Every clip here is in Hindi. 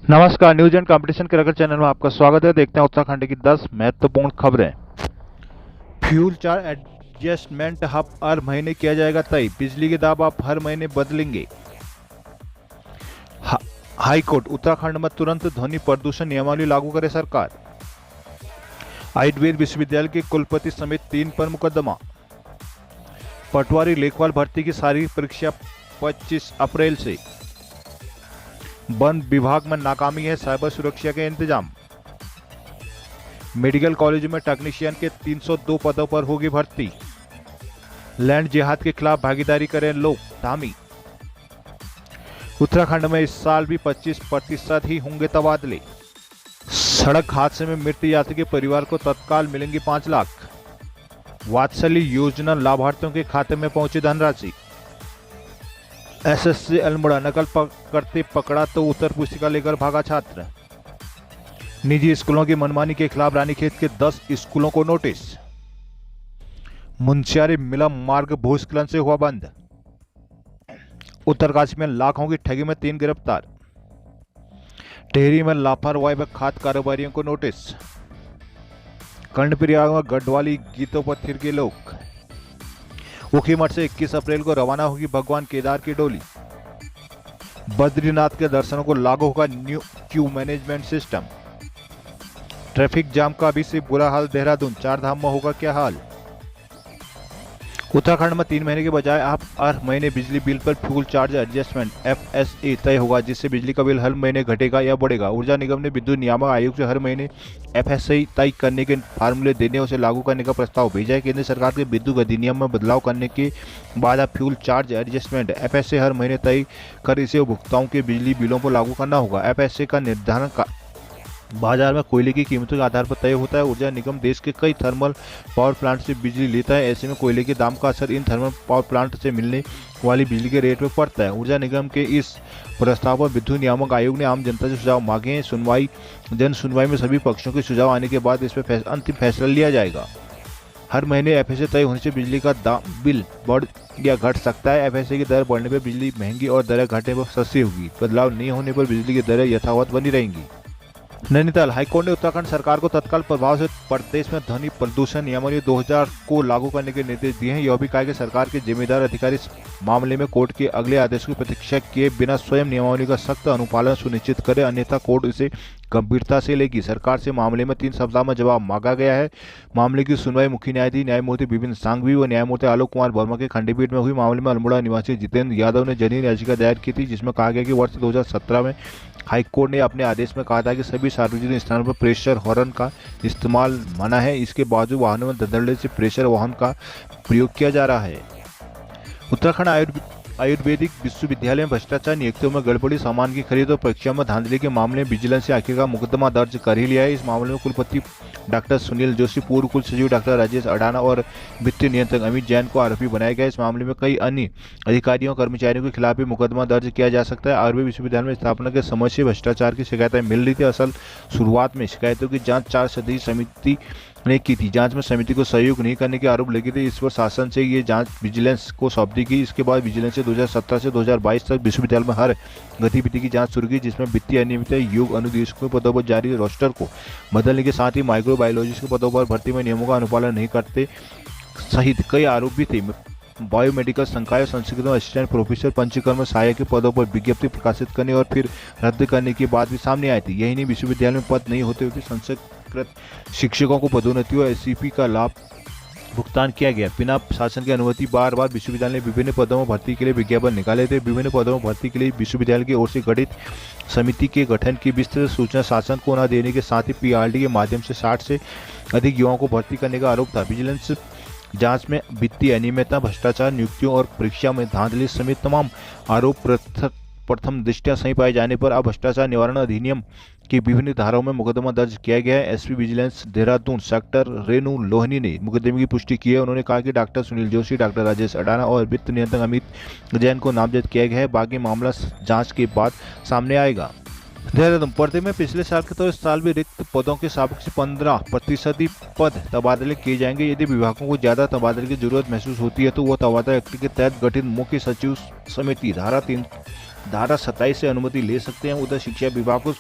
नमस्कार, news and competition cracker channel में आपका स्वागत है। देखते हैं उत्तराखंड की 10 महत्वपूर्ण खबरें। फ्यूल चार्ज एडजस्टमेंट अब हर महीने किया जाएगा तय। बिजली के दाम आप हर महीने बदलेंगे। हाई कोर्ट, उत्तराखंड में तुरंत ध्वनि प्रदूषण नियमावली लागू करे सरकार। आयुर्वेद विश्वविद्यालय के कुलपति समेत 3 पर मुकदमा। पटवारी लेखपाल भर्ती की शारीरिक परीक्षा 25 अप्रैल से। वन विभाग में नाकामी है साइबर सुरक्षा के इंतजाम। मेडिकल कॉलेज में टेक्नीशियन के 302 पदों पर होगी भर्ती। लैंड जिहाद के खिलाफ भागीदारी करें लोग, धामी। उत्तराखंड में इस साल भी 25% ही होंगे तबादले। सड़क हादसे में मृत यात्री के परिवार को तत्काल मिलेंगे 5 लाख। वात्सल्य योजना लाभार्थियों के खाते में पहुंची धनराशि। एसएससी अल्मोड़ा, नकल करते पकड़ा तो उत्तर पुस्तिका लेकर भागा छात्र। निजी स्कूलों की मनमानी के खिलाफ रानीखेत के 10 स्कूलों को नोटिस। मुंशियारी मिलम मार्ग भूस्खलन से हुआ बंद। उत्तरकाशी में लाखों की ठगी में 3 गिरफ्तार। टेहरी में लापरवाही व खाद कारोबारियों को नोटिस। कर्णप्रयाग में गढ़वाली गीतों पर थिर के लोग। ऊखीमठ से 21 अप्रैल को रवाना होगी भगवान केदार की डोली। बद्रीनाथ के दर्शनों को लागू होगा new Q management system. Traffic jam का अभी से बुरा हाल देहरादून, 4 धाम में होगा क्या हाल। उत्तराखंड में 3 महीने के बजाय अब हर महीने बिजली बिल पर फ्यूल चार्ज एडजस्टमेंट FSA तय होगा, जिससे बिजली का बिल हर महीने घटेगा या बढ़ेगा। ऊर्जा निगम ने विद्युत नियामक आयोग से हर महीने FSA तय करने के फार्मूले देने और उसे लागू करने का प्रस्ताव भेजा है। केंद्र सरकार के विद्युत अधिनियम में बदलाव करने के बाद अब फ्यूल चार्ज एडजस्टमेंट FSA हर महीने तय कर इसे उपभोक्ताओं के बिजली बिलों पर लागू करना होगा। FSA का निर्धारण बाजार में कोयले की कीमतों के आधार पर तय होता है। ऊर्जा निगम देश के कई थर्मल पावर प्लांट से बिजली लेता है। ऐसे में कोयले के दाम का असर इन थर्मल पावर प्लांट से मिलने वाली बिजली के रेट में पड़ता है। ऊर्जा निगम के इस प्रस्ताव पर विद्युत नियामक आयोग ने आम जनता से सुझाव मांगे हैं। जन सुनवाई में सभी पक्षों के सुझाव आने के बाद इस पर अंतिम फैसला लिया जाएगा। हर महीने FSA तय होने से बिजली का बिल बढ़ या घट सकता है। FSA की दर बढ़ने पर बिजली महंगी और दरें घटने पर सस्ती होगी। बदलाव नहीं होने पर बिजली की दरें यथावत बनी रहेंगी। नैनीताल हाईकोर्ट ने उत्तराखंड सरकार को तत्काल प्रभाव से प्रदेश में ध्वनि प्रदूषण नियमावली 2000 को लागू करने के निर्देश दिए हैं। यह भी कहा कि सरकार के जिम्मेदार अधिकारी इस मामले में कोर्ट के अगले आदेश की प्रतीक्षा किए बिना स्वयं नियमावली का सख्त अनुपालन सुनिश्चित करें, अन्यथा कोर्ट इसे गंभीरता से लेगी। सरकार से मामले में 3 सप्ताह में जवाब मांगा गया है। मामले की सुनवाई मुख्य न्यायाधीश न्यायमूर्ति विपिन सांघवी व न्यायमूर्ति आलोक कुमार वर्मा के खंडपीठ में हुई। मामले में अल्मोड़ा निवासी जितेंद्र यादव ने जनहित याचिका दायर की थी, जिसमें कहा गया कि वर्ष 2017 में हाईकोर्ट ने अपने आदेश में कहा था कि सभी सार्वजनिक स्थानों पर प्रेशर हॉर्न का इस्तेमाल मना है। इसके बावजूद वाहनों में धड़ल्ले से प्रेशर वाहन का प्रयोग किया जा रहा है। उत्तराखंड आयुर्वेदिक विश्वविद्यालय में भ्रष्टाचार, नियुक्तियों में गड़बड़ी, सामान की खरीद और परीक्षा में धांधली के मामले में विजिलेंस ने आखिरकार मुकदमा दर्ज कर ही लिया है। इस मामले में कुलपति डॉक्टर सुनील जोशी, पूर्व कुल सचिव डॉक्टर राजेश अडाना और वित्तीय नियंत्रक अमित जैन को आरोपी बनाया गया है। इस मामले में कई अन्य अधिकारियों और कर्मचारियों के खिलाफ भी मुकदमा दर्ज किया जा सकता है। आयुर्वेद विश्वविद्यालय में स्थापना के समय से भ्रष्टाचार की शिकायतें मिल रही थी। असल शुरुआत में शिकायतों की जांच 4 सदस्यीय समिति ने की थी। जांच में समिति को सहयोग नहीं करने के आरोप लगे थे। इस पर शासन से ये जांच विजिलेंस को सौंप दी गई। इसके बाद विजिलेंस से 2017 से 2022 तक विश्वविद्यालय में हर गतिविधि की जांच शुरू की, जिसमें वित्तीय अनियमितता, योग अनुदेशकों के पदों पर जारी रोस्टर को बदलने के साथ ही माइक्रोबायोलॉजिस्ट के पदों पर भर्ती में नियमों का अनुपालन नहीं करते सहित कई आरोप भी थे। बायोमेडिकल संकाय संस्कृत असिस्टेंट प्रोफेसर, पंचकर्म सहायक के पदों पर विज्ञप्ति प्रकाशित करने और फिर रद्द करने की बात भी सामने आई थी। यही नहीं, विश्वविद्यालय में पद नहीं होते हुए संस्कृत शिक्षकों को पदोन्नति और SCP का लाभ भुगतान किया गया। बिना शासन की अनुमति बार बार विश्वविद्यालय ने विभिन्न पदों में भर्ती के लिए विज्ञापन निकाले थे। विभिन्न पदों में भर्ती के लिए विश्वविद्यालय की ओर से गठित समिति के गठन की विस्तृत सूचना शासन को न देने के साथ ही PRD के माध्यम से 60 से अधिक युवाओं को भर्ती करने का आरोप था। विजिलेंस जांच में वित्तीय अनियमितता, भ्रष्टाचार, नियुक्तियों और परीक्षा में धांधली समेत तमाम आरोप प्रथम दृष्टया सही पाए जाने पर अब भ्रष्टाचार निवारण अधिनियम की विभिन्न धाराओं में मुकदमा दर्ज किया गया है। SP vigilance Dehradun sector Renu Lohani ने मुकदमे की पुष्टि की है। उन्होंने कहा कि doctor Sunil Joshi, doctor Rajesh Adana और वित्त नियंत्रक अमित जैन को नामजद किया गया है। बाकी मामला जांच के बाद सामने आएगा। देहरादून पढ़ते में पिछले साल के तो इस साल भी रिक्त पदों के साबिक से 15% पद तबादले किए जाएंगे। यदि विभागों को ज्यादा तबादले की जरूरत महसूस होती है तो वह तबादला एक्ट के तहत गठित मुख्य सचिव समिति धारा धारा 27 से अनुमति ले सकते हैं। उधर शिक्षा विभाग को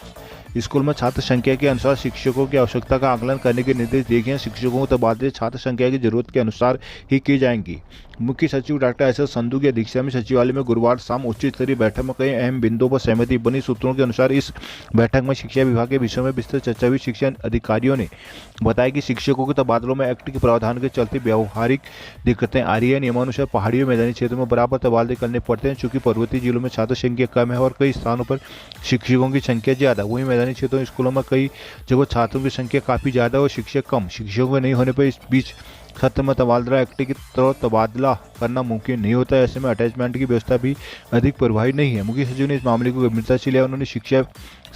स्कूल में छात्र संख्या के अनुसार शिक्षकों की आवश्यकता का आकलन करने के निर्देश दिए गए हैं। शिक्षकों को तबादले छात्र संख्या की जरूरत के अनुसार ही की जाएंगी। मुख्य सचिव डॉक्टर एस संधू की अध्यक्षता में सचिवालय में गुरुवार शाम उच्च स्तरीय बैठक में कई अहम बिंदुओं पर सहमति बनी। सूत्रों के अनुसार इस बैठक में शिक्षा विभाग के विषयों में विस्तृत चर्चा हुई। शिक्षा अधिकारियों ने बताया कि शिक्षकों के तबादलों में एक्ट के प्रावधान के चलते व्यावहारिक दिक्कतें आ रही है। नियमानुसार पहाड़ी और मैदानी क्षेत्रों में बराबर तबादले करने पड़ते हैं। चूंकि पर्वतीय जिलों में छात्र संख्या कम है और कई स्थानों पर शिक्षकों की संख्या ज्यादा, वहीं मैदानी क्षेत्रों स्कूलों में कई जगह छात्रों की संख्या काफी ज्यादा और शिक्षक कम। शिक्षकों के नहीं होने पर इस बीच सत्र में तबादला एक्ट की तरह तबादला करना मुमकिन नहीं होता है। ऐसे में अटैचमेंट की व्यवस्था भी अधिक प्रभावी नहीं है। मुख्य सचिव ने इस मामले को गंभीरता से लिया। उन्होंने शिक्षा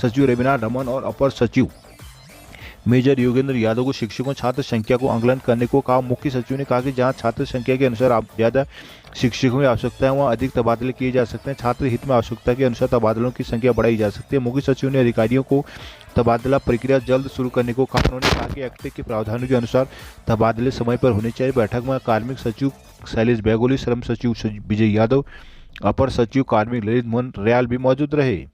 सचिव रविनाथ रमन और अपर सचिव मेजर योगेंद्र यादव को शिक्षकों छात्र संख्या को आकलन करने को कहा। मुख्य सचिव ने कहा कि जहां छात्र संख्या के अनुसार ज्यादा शिक्षकों की आवश्यकता है वहां अधिक तबादले किए जा सकते हैं। छात्र हित में आवश्यकता के अनुसार तबादलों की संख्या बढ़ाई जा सकती है। मुख्य सचिव ने अधिकारियों को तबादला प्रक्रिया जल्द शुरू करने को कहा। उन्होंने कहा कि एक्ट के प्रावधानों के अनुसार तबादले समय पर होने चाहिए। बैठक में कार्मिक सचिव शैलेश बैगोली, श्रम सचिव विजय यादव, अपर सचिव कार्मिक ललित मोहन रयाल भी मौजूद रहे।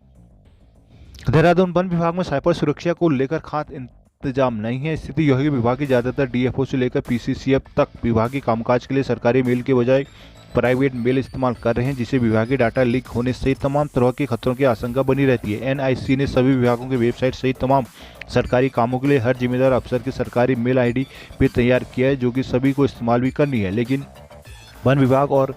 देहरादून वन विभाग में साइबर सुरक्षा को लेकर खास इंतजाम नहीं है। स्थिति यह है कि विभाग के ज्यादातर डीएफओ से लेकर पीसीसीएफ तक विभागीय कामकाज के लिए सरकारी मेल के बजाय प्राइवेट मेल इस्तेमाल कर रहे हैं, जिससे विभागीय डाटा लीक होने सहित तमाम तरह के खतरों की आशंका बनी रहती है। एनआईसी ने सभी विभागों के वेबसाइट सहित तमाम सरकारी कामों के लिए हर जिम्मेदार अफसर की सरकारी मेल आईडी भी तैयार किया है, जो कि सभी को इस्तेमाल भी करनी है। लेकिन वन विभाग और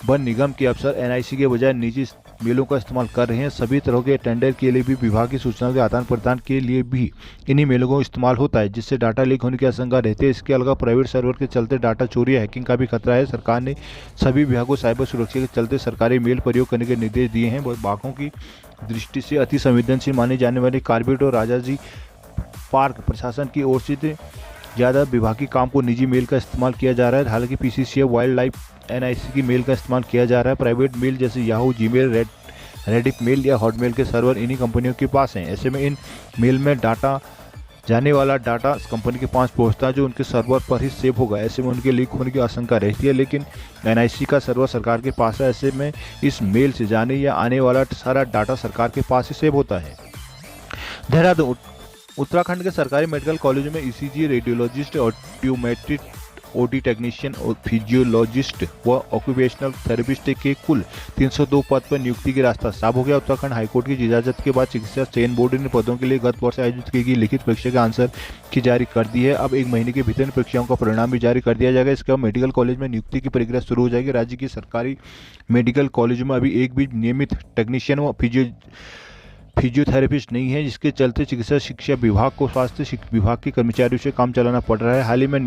वन निगम के अफसर एनआईसी के बजाय निजी मेलों का इस्तेमाल कर रहे हैं। सभी तरह के टेंडर के लिए भी विभाग की सूचनाओं के आदान प्रदान के लिए भी इन्हीं मेलों का इस्तेमाल होता है, जिससे डाटा लीक होने की आशंका रहती है। इसके अलावा प्राइवेट सर्वर के चलते डाटा चोरी या हैकिंग का भी खतरा है। सरकार ने सभी विभागों को साइबर सुरक्षा के चलते सरकारी मेल प्रयोग करने के निर्देश दिए हैं। बाघों की दृष्टि से अति संवेदनशील माने जाने वाले कार्बेट और राजाजी पार्क प्रशासन की ओर से ज़्यादा विभागीय काम को निजी मेल का इस्तेमाल किया जा रहा है। हालांकि पीसीसीएफ, वाइल्ड लाइफ, एनआईसी की मेल का इस्तेमाल किया जा रहा है। प्राइवेट मेल जैसे याहू, जीमेल, रेडिफ मेल या हॉटमेल के सर्वर इन्हीं कंपनियों के पास हैं। ऐसे में इन मेल में जाने वाला डाटा कंपनी के पास पहुंचता है, जो उनके सर्वर पर ही सेव होगा। ऐसे में उनके लीक होने की आशंका रहती है। लेकिन एनआईसी का सर्वर सरकार के पास है। ऐसे में इस मेल से जाने या आने वाला सारा डाटा सरकार के पास ही सेव होता है। देहरादून उत्तराखंड के सरकारी मेडिकल कॉलेजों में ECG, radiologist, optometric, OT technician और फिजियोलॉजिस्ट व ऑक्यूपेशनल थेरेपिस्ट के कुल 302 पद पर नियुक्ति का रास्ता साफ हो गया। उत्तराखंड हाईकोर्ट की इजाजत के बाद चिकित्सा चयन बोर्ड ने पदों के लिए गत वर्ष आयोजित की गई लिखित परीक्षा के आंसर की जारी कर दी है। अब 1 महीने के भीतर परीक्षाओं का परिणाम भी जारी कर दिया जाएगा। इसके बाद मेडिकल कॉलेज में नियुक्ति की प्रक्रिया शुरू हो जाएगी। राज्य की सरकारी मेडिकल कॉलेजों में अभी एक भी नियमित टेक्नीशियन व फिजियोथेरेपिस्ट नहीं है, जिसके चलते चिकित्सा शिक्षा विभाग को स्वास्थ्य विभाग के कर्मचारियों से काम चलाना पड़ रहा है। हाल ही में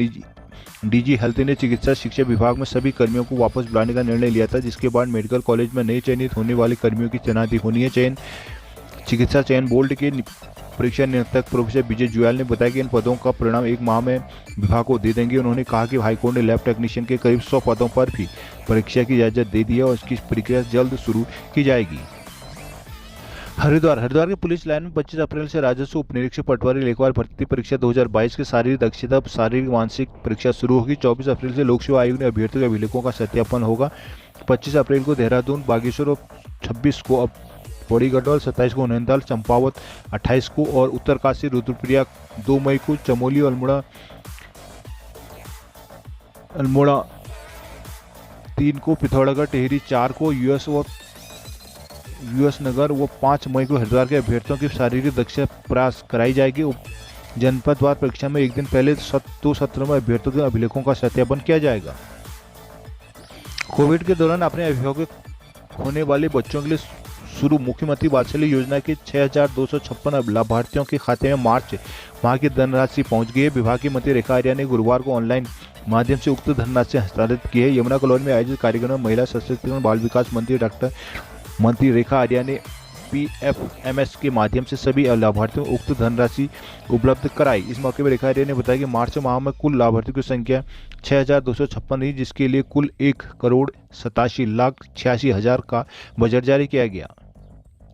डीजी हेल्थ ने चिकित्सा शिक्षा विभाग में सभी कर्मियों को वापस बुलाने का निर्णय लिया था, जिसके बाद मेडिकल कॉलेज में नए चयनित होने वाले कर्मियों की तैनाती होनी है। चिकित्सा चयन बोर्ड के परीक्षा नियंत्रक प्रोफेसर विजय जुयाल ने बताया कि इन पदों का परिणाम 1 माह में विभाग को दे देंगे। उन्होंने कहा कि हाईकोर्ट ने लैब टेक्नीशियन के करीब 100 पदों पर भी परीक्षा की इजाजत दे दी है और इसकी प्रक्रिया जल्द शुरू की जाएगी। हरिद्वार के पुलिस लाइन में 25 अप्रैल से राजस्व उप निरीक्षक पटवारी लेखपाल भर्ती परीक्षा 2022 की शारीरिक दक्षता शारीरिक मानसिक परीक्षा शुरू होगी। 24 अप्रैल से लोक सेवा आयोग ने अभ्यर्थियों के अभिलेखों का सत्यापन होगा। 25 अप्रैल को देहरादून, बागेश्वर और 26 को बड़ी गढ़वाल, 27 को नैनीताल, चंपावत 28 को और उत्तरकाशी रुद्रप्रयाग 2 मई को, चमोली और अल्मोड़ा 3 को, पिथौरागढ़ टिहरी 4 को, यूएस नगर वो 5 मई को हरिद्वार के अभ्यर्थियों की शारीरिक दक्षता प्रयास कराई जाएगी। जनपदवार परीक्षा में एक दिन पहले 2 सत्रों में अभ्यर्थियों के अभिलेखों का सत्यापन किया जाएगा। कोविड के दौरान अपने अभिभावक होने वाले बच्चों के लिए शुरू मुख्यमंत्री वात्सल्य योजना के 6,256 लाभार्थियों के खाते में मार्च माह की धनराशि पहुंच गई है। विभाग की मंत्री रेखा आर्या ने गुरुवार को ऑनलाइन माध्यम से उक्त धनराशि हस्तांतरित की है। यमुना कॉलोनी में आयोजित कार्यक्रम में महिला सशक्तिकरण बाल विकास मंत्री रेखा आर्या ने पीएफएमएस के माध्यम से सभी लाभार्थियों को उक्त धनराशि उपलब्ध कराई। इस मौके पर रेखा आर्या ने बताया कि मार्च माह में कुल लाभार्थियों की संख्या 6,256 रही, जिसके लिए कुल 1,87,86,000 का बजट जारी किया गया।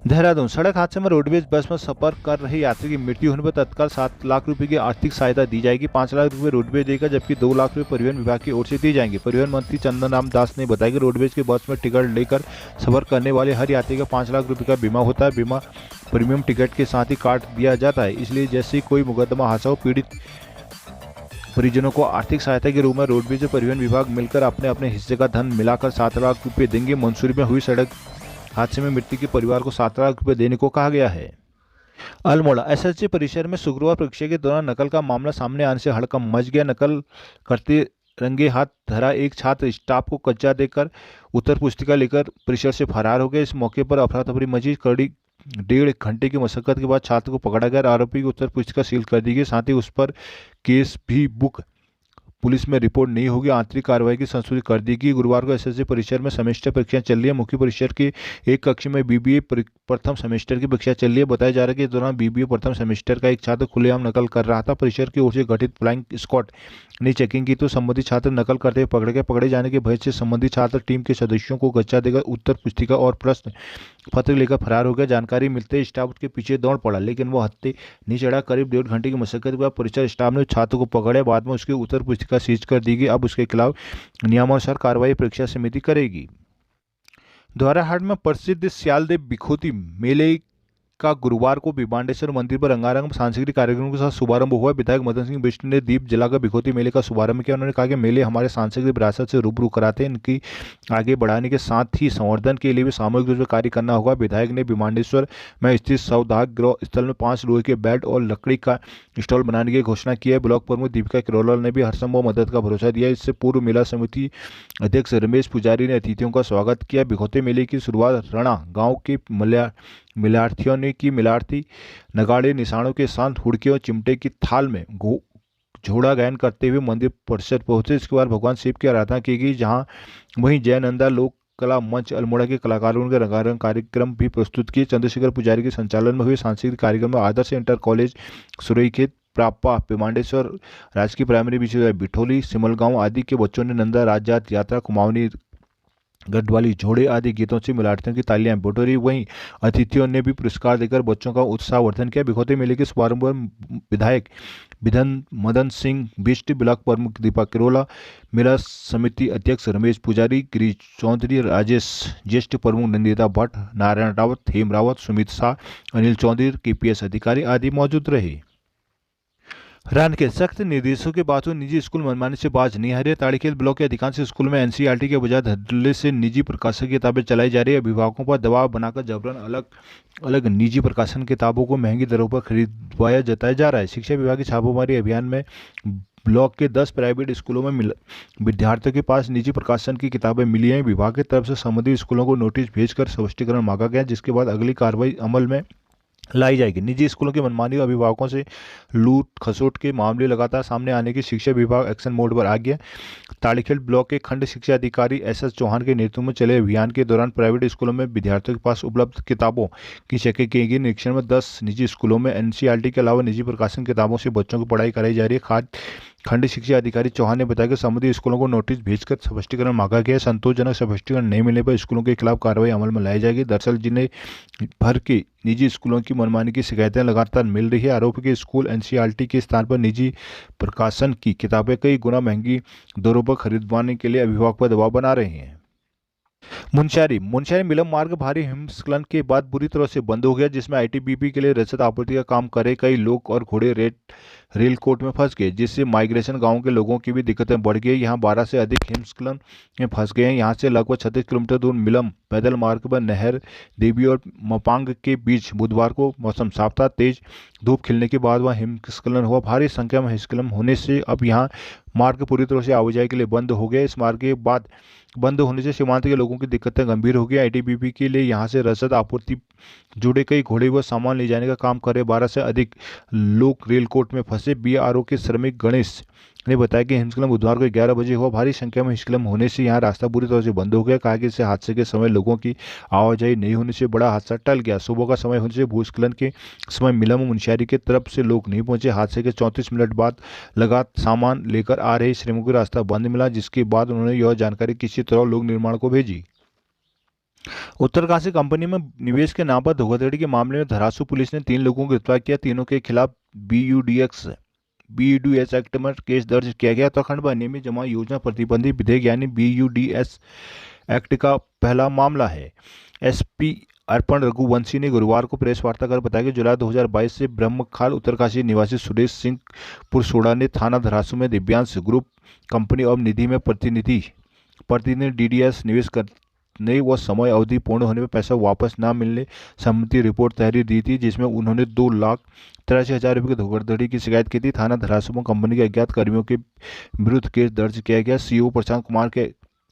देहरादून सड़क हादसे में रोडवेज बस में सफर कर रहे यात्री की मृत्यु होने पर तत्काल 7 लाख रुपए की आर्थिक सहायता दी जाएगी। 5 लाख रुपए रोडवेज देगा, जबकि 2 लाख रुपए परिवहन विभाग की ओर से दिए जाएंगे। परिवहन मंत्री चंदन राम दास ने बताया कि रोडवेज की बस में टिकट लेकर सफर करने वाले हर यात्री का 5 लाख रुपए का बीमा होता है। बीमा प्रीमियम टिकट के साथ ही काट दिया जाता है। इसलिए जैसे ही कोई मुकदमा हादसा हो, पीड़ित परिजनों को आर्थिक सहायता के रूप में रोडवेज और परिवहन विभाग मिलकर अपने अपने हिस्से का धन मिलाकर 7 लाख रुपए देंगे। मंसूरी में हुई सड़क हादसे में मृत्यु के परिवार को 7 लाख रुपए देने को कहा गया है। अल्मोड़ा एसएससी परिसर में शुक्रवार परीक्षा के दौरान नकल का मामला सामने आने से हड़कंप मच गया। नकल करते रंगे हाथ धरा एक छात्र स्टाफ को कच्चा देकर उत्तर पुस्तिका लेकर परिसर से फरार हो गया। इस मौके पर अफरा तफरी मची। कड़ी 1.5 घंटे की मशक्कत के बाद छात्र को पकड़ा गया। आरोपी की उत्तर पुस्तिका सील कर दी गई, साथ ही उस पर केस भी बुक पुलिस में रिपोर्ट नहीं होगी। आंतरिक कार्रवाई की संशोधित कर दी गई। गुरुवार को एसएससी परिसर में सेमेस्टर परीक्षाएं चल रही है। मुख्य परिसर के एक कक्ष में बीबीए प्रथम सेमेस्टर की परीक्षा चल रही है। बताया जा रहा है कि इस दौरान बीबीए प्रथम सेमेस्टर का एक छात्र खुलेआम नकल कर रहा था। परिसर की ओर से गठित फ्लाइंग स्क्वाड ने चेकिंग की तो संबंधित छात्र नकल करते हुए पकड़े गए। पकड़े जाने के भय से संबंधित छात्र टीम के सदस्यों को गच्चा देकर उत्तर पुस्तिका और प्रश्न पत्र लेकर फरार हो गया। जानकारी मिलते ही स्टाफ उसके पीछे दौड़ पड़ा, लेकिन वो हत्थे नहीं चढ़ा। करीब 1.5 घंटे की मशक्कत के बाद परिसर स्टाफ ने छात्र को पकड़ा। बाद में उसकी उत्तर पुस्तिका सीज कर दी गई। अब उसके खिलाफ नियमानुसार कार्रवाई परीक्षा समिति करेगी। द्वाराहाट में प्रसिद्ध स्यालदेव बिखोती मेले का गुरुवार को भिमांडेश्वर मंदिर पर रंगारंग सांस्कृतिक कार्यक्रमों के साथ शुभारंभ हुआ। विधायक मदन सिंह बिष्ट ने दीप जलाकर बिखोती मेले का शुभारंभ किया। उन्होंने कहा कि मेले हमारे सांस्कृतिक विरासत से रूबरू कराते हैं। इनकी आगे बढ़ाने के साथ ही संवर्धन के लिए भी सामूहिक रूप से कार्य करना होगा। विधायक ने भिमांडेश्वर में स्थित सौभाग्य स्थल में 5 लोहे के बेड और लकड़ी का स्टॉल बनाने की घोषणा की है। ब्लॉक प्रमुख दीपिका किरोलाल ने भी हरसंभव मदद का भरोसा दिया। इससे पूर्व मेला समिति अध्यक्ष रमेश पुजारी ने अतिथियों का स्वागत किया। बिखोती मेले की शुरुआत रणा गांव के मिलार्थियों ने की। मिलार्थी नगाड़े निशानों के साथ हुड़के और चिमटे की थाल में झोड़ा गायन करते हुए मंदिर परिसर पहुंचे। इसके बाद भगवान शिव की आराधना की गई। जहां वहीं जयनंदा लोक कला मंच अल्मोड़ा के कलाकारों ने रंगारंग कार्यक्रम भी प्रस्तुत किए। चंद्रशेखर पुजारी के संचालन में हुए सांस्कृतिक कार्यक्रम में आदर्श इंटर कॉलेज सुरईखेत, प्रापा, भिमांडेश्वर राजकीय प्राइमरी विद्यालय बिठोली, सिमलगांव आदि के बच्चों ने नंदा राजजात यात्रा, कुमाऊनी गढ़वाली झोड़े आदि गीतों से मिलार्थियों की तालियां बटोरी। वहीं अतिथियों ने भी पुरस्कार देकर बच्चों का उत्साहवर्धन किया। बिखोती मेले के शुभारंभ में विधायक मदन सिंह बिष्ट, ब्लॉक प्रमुख दीपक किरोला, मेला समिति अध्यक्ष रमेश पुजारी, गिरीश चौधरी, राजेश, ज्येष्ठ प्रमुख नंदिता भट्ट, नारायण रावत, हेम रावत, सुमित शाह, अनिल चौधरी, केपीएस अधिकारी आदि मौजूद रहे। राज्य के सख्त निर्देशों के बावजूद निजी स्कूल मनमानी से बाज नहीं आ रहे। ताड़ीखेत ब्लॉक के अधिकांश स्कूल में एनसीईआरटी के बजाय धड़ल्ले से निजी प्रकाशन की किताबें चलाई जा रही है। अभिभावकों पर दबाव बनाकर जबरन अलग अलग निजी प्रकाशन किताबों को महंगी दरों पर खरीदवाया जताया जा रहा है। शिक्षा विभाग की छापामारी अभियान में ब्लॉक के 10 प्राइवेट स्कूलों में विद्यार्थियों के पास निजी प्रकाशन की किताबें मिली हैं। विभाग की तरफ से संबंधित स्कूलों को नोटिस भेजकर स्पष्टीकरण मांगा गया, जिसके बाद अगली कार्रवाई अमल में लाई जाएगी। निजी स्कूलों की मनमानी और अभिभावकों से लूट खसोट के मामले लगातार सामने आने की शिक्षा विभाग एक्शन मोड पर आ गया। ताड़ीखेत ब्लॉक के खंड शिक्षा अधिकारी एसएस चौहान के नेतृत्व में चले अभियान के दौरान प्राइवेट स्कूलों में विद्यार्थियों के पास उपलब्ध किताबों की चेकिंग की गई। निरीक्षण में 10 निजी स्कूलों में एनसीईआरटी के अलावा निजी प्रकाशन किताबों से बच्चों की पढ़ाई कराई जा रही है। खंड शिक्षा अधिकारी चौहान ने बताया कि संबंधित स्कूलों को नोटिस भेजकर स्पष्टीकरण मांगा गया है। संतोषजनक स्पष्टीकरण नहीं मिलने पर स्कूलों के खिलाफ कार्रवाई अमल में लाई जाएगी। दरअसल जिन्हें भर के निजी स्कूलों की मनमानी की शिकायतें लगातार मिल रही है। आरोप के स्कूल एनसीईआरटी के स्थान पर निजी प्रकाशन की किताबें कई गुना महंगी दरों पर खरीदवाने के लिए अभिभावक पर दबाव बना रहे हैं। मुनस्यारी मिलम मार्ग भारी हिमस्खलन के बाद बुरी तरह से बंद हो गया, जिसमें आईटीबीपी के लिए रसद आपूर्ति का काम करे कई लोग और घोड़े रेल कोर्ट में फंस गए, जिससे माइग्रेशन गांव के लोगों की भी दिक्कतें बढ़ गई। यहां 12 से अधिक हिमस्खलन में फंस गए हैं। यहां से लगभग 36 किलोमीटर दूर मिलम पैदल मार्ग पर नहर देवी और मपांग के बीच बुधवार को मौसम साफ था। तेज धूप खिलने के बाद वहां हिमस्खलन हुआ। भारी संख्या में हिमस्खलन होने से अब यहां मार्ग पूरी तरह से आवाजाही के लिए बंद हो गया। इस मार्ग के बाद बंद होने से सीमांत के लोगों की दिक्कतें गंभीर हो गई। आईटीबीपी के लिए यहां से रसद आपूर्ति जुड़े कई घोड़े व सामान ले जाने का काम करे 12 से अधिक लोग रेल कोर्ट में फंसे। बीआरओ के श्रमिक गणेश ने बताया कि हिमस्खलन बुधवार को 11 बजे हुआ। भारी संख्या में हिमस्खलन होने से यहां रास्ता पूरी तरह से बंद हो गया। कहा कि इससे हादसे के समय लोगों की आवाजाही नहीं होने से बड़ा हादसा टल गया। सुबह का समय होने से भूस्खलन के समय मिलम और मुनस्यारी की तरफ से लोग नहीं पहुंचे। हादसे के 34 मिनट बाद सामान लेकर आ रहे श्रमिकों को रास्ता बंद मिला, जिसके बाद उन्होंने यह जानकारी किसी तरह लोक निर्माण को भेजी। उत्तरकाशी कंपनी में निवेश के नाम पर धोखाधड़ी के मामले में धरासू पुलिस ने 3 लोगों को गिरफ्तार किया। तीनों के खिलाफ बीयूडीएस एक्ट में केस दर्ज किया गया। उत्तराखंड में अनियमित जमा योजना प्रतिबंधी विधेयक यानी बीयूडीएस एक्ट का पहला मामला है। एसपी अर्पण रघुवंशी ने गुरुवार को प्रेस वार्ता कर बताया कि जुलाई 2022 से ब्रह्मखाल उत्तरकाशी निवासी सुरेश सिंह पुरसोड़ा ने थाना धरासू में दिव्यांश ग्रुप कंपनी और निधि में प्रतिनिधि डीडीएस निवेश करने व समय अवधि पूर्ण होने पर पैसा वापस न मिलने संबंधी रिपोर्ट तहरीर दी थी, जिसमें उन्होंने 2,83,000 रुपये की धोखाधड़ी की शिकायत की थी। थाना धरासू में कंपनी के अज्ञात कर्मियों के विरुद्ध केस दर्ज किया गया। सीईओ प्रशांत कुमार के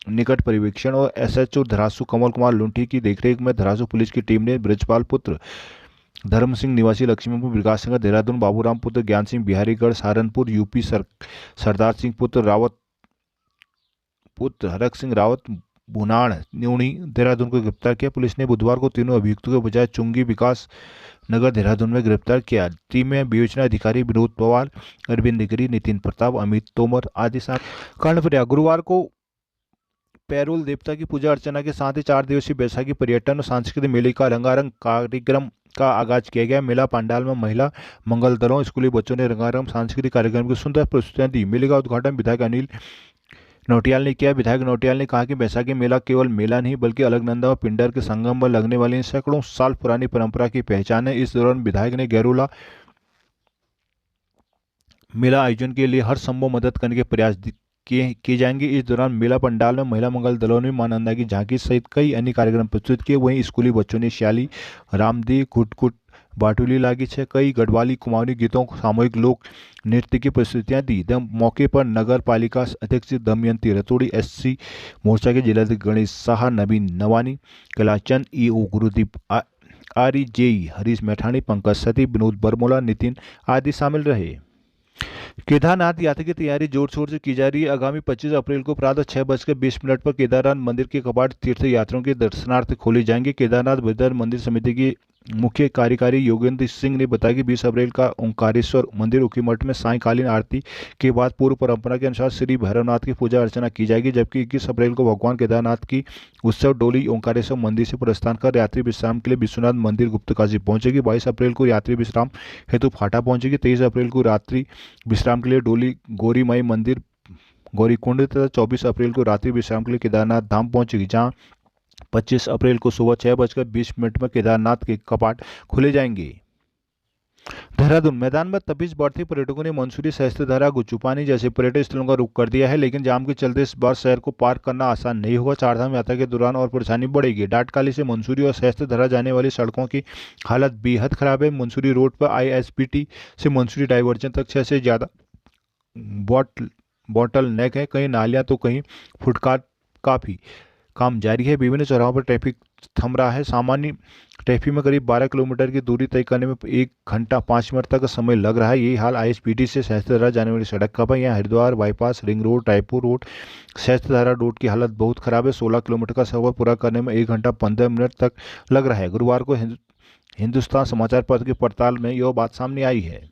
निकट पर्यवेक्षण और एसएचओ धरासू कमल कुमार लुंठी की देखरेख में धरासू पुलिस की टीम ने ब्रजपाल पुत्र धर्म सिंह निवासी लक्ष्मीपुर विकास नगर देहरादून, बाबूराम पुत्र ज्ञान सिंह बिहारीगढ़ सहारनपुर यूपी, सरदार सिंह पुत्र हरक सिंह रावत बुनाड़ न्यूणी देहरादून को गिरफ्तार किया। पुलिस ने बुधवार को तीनों अभियुक्तों के बजाय चुंगी विकास नगर देहरादून में गिरफ्तार किया। टीम में विवेचना अधिकारी विनोद पवार, अरविंद गिरी, नितिन प्रताप, अमित तोमर आदि कर्णप्रिया। गुरुवार को पैरोल देवता की पूजा अर्चना के साथ ही 4 दिवसीय बैसाखी पर्यटन और सांस्कृतिक मेले का रंगारंग कार्यक्रम का आगाज किया गया। मेला पंडाल में महिला मंगल दलों, स्कूली बच्चों ने रंगारंग सांस्कृतिक कार्यक्रम की सुंदर प्रस्तुतियां दी। मेले का उद्घाटन विधायक अनिल नौटियाल ने किया। विधायक नौटियाल ने कहा कि बैसाखी मेला केवल मेला नहीं बल्कि अलकनंदा और पिंडर के संगम पर लगने वाली सैकड़ों साल पुरानी परंपरा की पहचान है। इस दौरान विधायक ने गैरोला मेला आयोजन के लिए हर संभव मदद करने के प्रयास किए जाएंगे। इस दौरान मेला पंडाल में महिला मंगल दलों ने मां नंदा की झांकी सहित कई अन्य कार्यक्रम प्रस्तुत किए। वहीं स्कूली बच्चों ने श्याली, रामदी, कुट बाटुली लागी छे, कई गढ़वाली कुमाऊनी गीतों सामूहिक लोक नृत्य की प्रस्तुतियां दी। मौके पर नगर पालिका अध्यक्ष दमयंती रतोड़ी, एससी मोर्चा के जिलाध्यक्ष गणेश साहा, नवीन नवानी, कैलाशचंद, ईओ गुरुदीप आरी, जेई हरीश मैठाणी, पंकज सती, विनोद बरमोला, नितिन आदि शामिल रहे। केदारनाथ यात्रा की तैयारी जोर शोर से की जा रही है। आगामी 25 अप्रैल को प्रातः 6:20 पर केदारनाथ मंदिर के कपाट तीर्थ यात्रियों के दर्शनार्थ खोले जाएंगे। केदारनाथ बद्रीनाथ मंदिर समिति की मुख्य कार्यकारी योगेंद्र सिंह ने बताया कि 20 अप्रैल का ओंकारेश्वर मंदिर उखीमठ में सायंकालीन आरती के बाद पूर्व परंपरा के अनुसार श्री भैरवनाथ की पूजा अर्चना की जाएगी, जबकि 21 अप्रैल को भगवान केदारनाथ की उत्सव डोली ओंकारेश्वर मंदिर से प्रस्थान कर यात्री विश्राम के लिए विश्वनाथ मंदिर गुप्तकाशी पहुंचेगी। 22 अप्रैल को यात्री विश्राम हेतु फाटा पहुंचेगी। 23 अप्रैल को रात्रि विश्राम के लिए डोली गौरीमाई मंदिर गौरीकुंड तथा 24 अप्रैल को रात्रि विश्राम के लिए केदारनाथ धाम पहुंचेगी, जहां 25 अप्रैल को सुबह 6:20 में केदारनाथ के कपाट खुले जाएंगे। देहरादून मैदान में तपिश बढ़ती पर्यटकों ने मंसूरी, सहस्त्रधारा, गुच्चूपानी जैसे पर्यटन स्थलों का रुख कर दिया है, लेकिन जाम के चलते इस बार शहर को पार करना आसान नहीं होगा। चारधाम यात्रा के दौरान और परेशानी बढ़ेगी। डाटकाली से मंसूरी और सहस्त्रधारा जाने वाली सड़कों की हालत बेहद खराब है। मंसूरी रोड पर आईएसबीटी से मंसूरी डाइवर्जन तक 6 से ज़्यादा बॉटल नेक है। कहीं नालियाँ तो कहीं फुटपाथ का भी काम जारी है। विभिन्न चौराहों पर ट्रैफिक थम रहा है। सामान्य ट्रैफिक में करीब 12 किलोमीटर की दूरी तय करने में 1 घंटा 5 मिनट तक समय लग रहा है। यही हाल आईएसबीटी से सहस्त्रधारा जाने वाली सड़क का है। यहाँ Haridwar bypass, ring road, Raipur road, Sahastradhara road की हालत बहुत खराब है। 16 किलोमीटर का सफर पूरा करने में 1 घंटा 15 मिनट तक लग रहा है। गुरुवार को हिंदुस्तान समाचार पत्र की पड़ताल में यह बात सामने आई है।